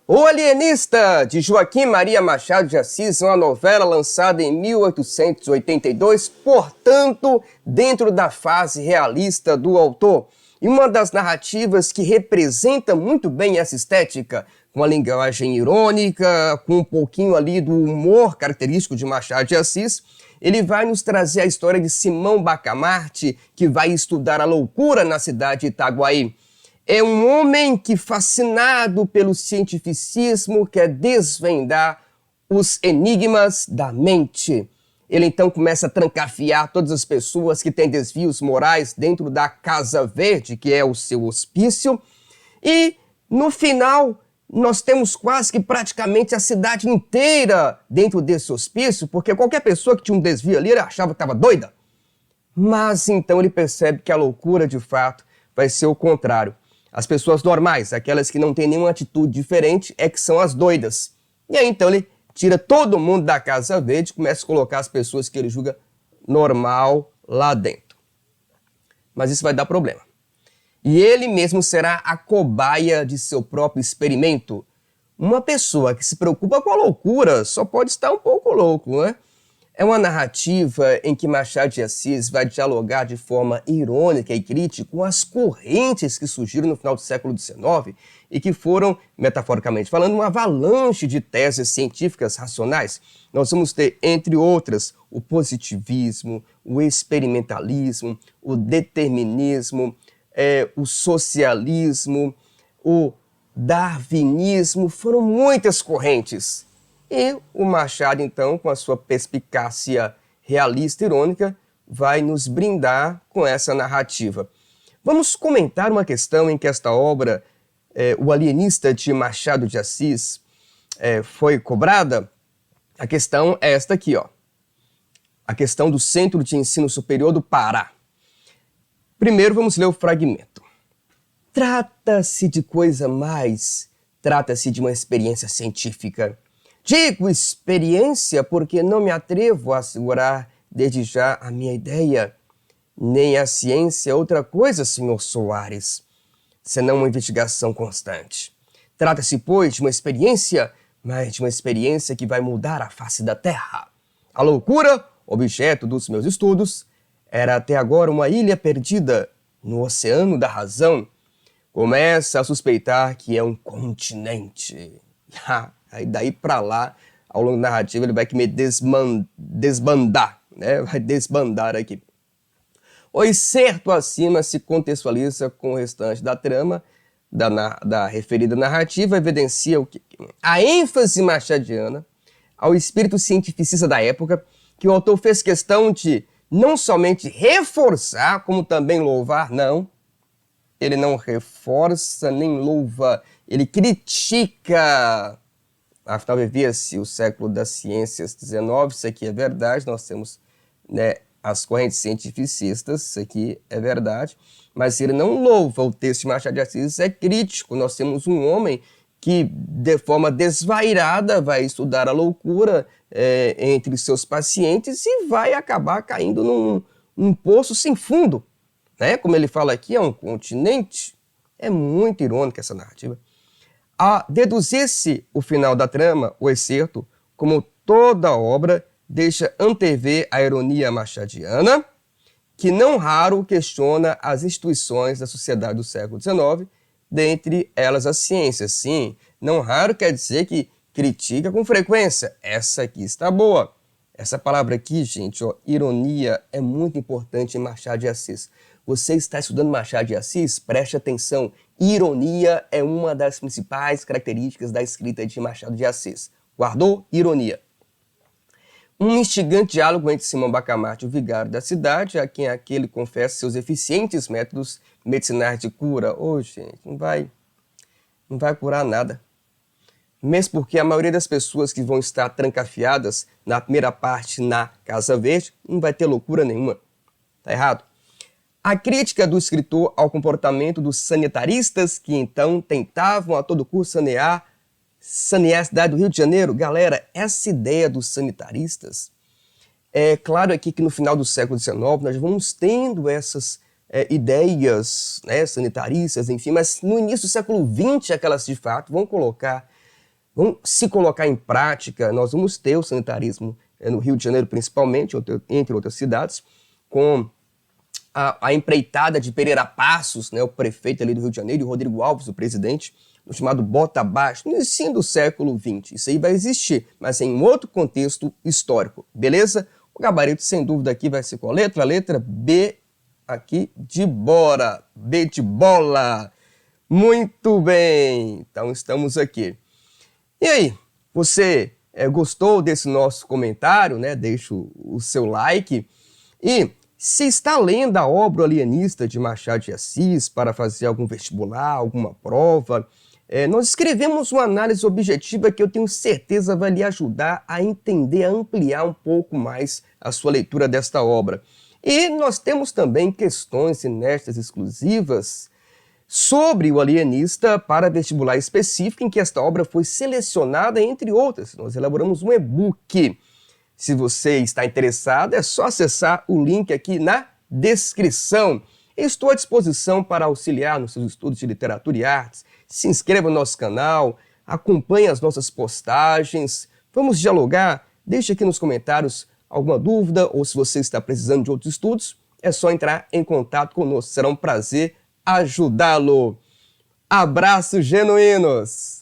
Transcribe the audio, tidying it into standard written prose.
O Alienista, de Joaquim Maria Machado de Assis, é uma novela lançada em 1882, portanto, dentro da fase realista do autor. E uma das narrativas que representa muito bem essa estética, com a linguagem irônica, com um pouquinho ali do humor característico de Machado de Assis, ele vai nos trazer a história de Simão Bacamarte, que vai estudar a loucura na cidade de Itaguaí. É um homem que, fascinado pelo cientificismo, quer desvendar os enigmas da mente. Ele então começa a trancafiar todas as pessoas que têm desvios morais dentro da Casa Verde, que é o seu hospício. E, no final, nós temos quase que praticamente a cidade inteira dentro desse hospício, porque qualquer pessoa que tinha um desvio ali, ele achava que estava doida. Mas então ele percebe que a loucura, de fato, vai ser o contrário. As pessoas normais, aquelas que não têm nenhuma atitude diferente, é que são as doidas. E aí então ele tira todo mundo da Casa Verde e começa a colocar as pessoas que ele julga normal lá dentro. Mas isso vai dar problema. E ele mesmo será a cobaia de seu próprio experimento. Uma pessoa que se preocupa com a loucura só pode estar um pouco louco, né? É uma narrativa em que Machado de Assis vai dialogar de forma irônica e crítica com as correntes que surgiram no final do século XIX e que foram, metaforicamente falando, uma avalanche de teses científicas racionais. Nós vamos ter, entre outras, o positivismo, o experimentalismo, o determinismo, o socialismo, o darwinismo, foram muitas correntes. E o Machado, então, com a sua perspicácia realista e irônica, vai nos brindar com essa narrativa. Vamos comentar uma questão em que esta obra, O Alienista de Machado de Assis, foi cobrada. A questão é esta aqui, ó. A questão do Centro de Ensino Superior do Pará. Primeiro vamos ler o fragmento. Trata-se de coisa mais, trata-se de uma experiência científica. Digo experiência porque não me atrevo a assegurar desde já a minha ideia. Nem a ciência é outra coisa, Sr. Soares, senão uma investigação constante. Trata-se, pois, de uma experiência, mas de uma experiência que vai mudar a face da Terra. A loucura, objeto dos meus estudos, era até agora uma ilha perdida no oceano da razão. Começa a suspeitar que é um continente. Aí daí para lá, ao longo da narrativa, ele vai me desbandar, né? Vai desbandar aqui. O excerto acima se contextualiza com o restante da trama da referida narrativa, evidencia o quê? A ênfase machadiana ao espírito cientificista da época, que o autor fez questão de não somente reforçar, como também louvar, não. Ele não reforça nem louva, ele critica. Afinal, vivia-se o século das ciências XIX, isso aqui é verdade, nós temos, né, as correntes cientificistas, isso aqui é verdade, mas ele não louva o texto de Machado de Assis, é crítico. Nós temos um homem que, de forma desvairada, vai estudar a loucura entre seus pacientes e vai acabar caindo num poço sem fundo. Né? Como ele fala aqui, é um continente. É muito irônica essa narrativa. A deduzir-se o final da trama, o excerto, como toda obra, deixa antever a ironia machadiana, que não raro questiona as instituições da sociedade do século XIX, dentre elas a ciência. Sim, não raro quer dizer que critica com frequência. Essa aqui está boa. Essa palavra aqui, gente, ó, ironia, é muito importante em Machado de Assis. Você está estudando Machado de Assis? Preste atenção. Ironia é uma das principais características da escrita de Machado de Assis. Guardou? Ironia. Um instigante diálogo entre Simão Bacamarte e o vigário da cidade, a quem aquele confessa seus eficientes métodos medicinais de cura. Gente, não vai curar nada. Mesmo porque a maioria das pessoas que vão estar trancafiadas na primeira parte na Casa Verde não vai ter loucura nenhuma. Tá errado? A crítica do escritor ao comportamento dos sanitaristas que então tentavam a todo custo sanear a cidade do Rio de Janeiro. Galera, essa ideia dos sanitaristas, é claro aqui que no final do século XIX nós vamos tendo essas ideias, né, sanitaristas, enfim, mas no início do século XX é que elas de fato vão colocar vão se colocar em prática. Nós vamos ter o sanitarismo no Rio de Janeiro, principalmente, entre outras cidades, com a empreitada de Pereira Passos, né, o prefeito ali do Rio de Janeiro, e o Rodrigo Alves, o presidente, no chamado Bota Abaixo, no início do século XX. Isso aí vai existir, mas em um outro contexto histórico, beleza? O gabarito, sem dúvida, aqui vai ser qual letra? A letra B aqui de bora, B de bola. Muito bem, então estamos aqui. E aí, você gostou desse nosso comentário, né? Deixa o seu like. E se está lendo a obra Alienista de Machado de Assis para fazer algum vestibular, alguma prova, nós escrevemos uma análise objetiva que eu tenho certeza vai lhe ajudar a entender, a ampliar um pouco mais a sua leitura desta obra. E nós temos também questões inéditas exclusivas sobre o Alienista para vestibular específico, em que esta obra foi selecionada, entre outras. Nós elaboramos um e-book. Se você está interessado, é só acessar o link aqui na descrição. Estou à disposição para auxiliar nos seus estudos de literatura e artes. Se inscreva no nosso canal, acompanhe as nossas postagens, vamos dialogar, deixe aqui nos comentários alguma dúvida ou se você está precisando de outros estudos, é só entrar em contato conosco, será um prazer ajudá-lo. Abraços genuínos!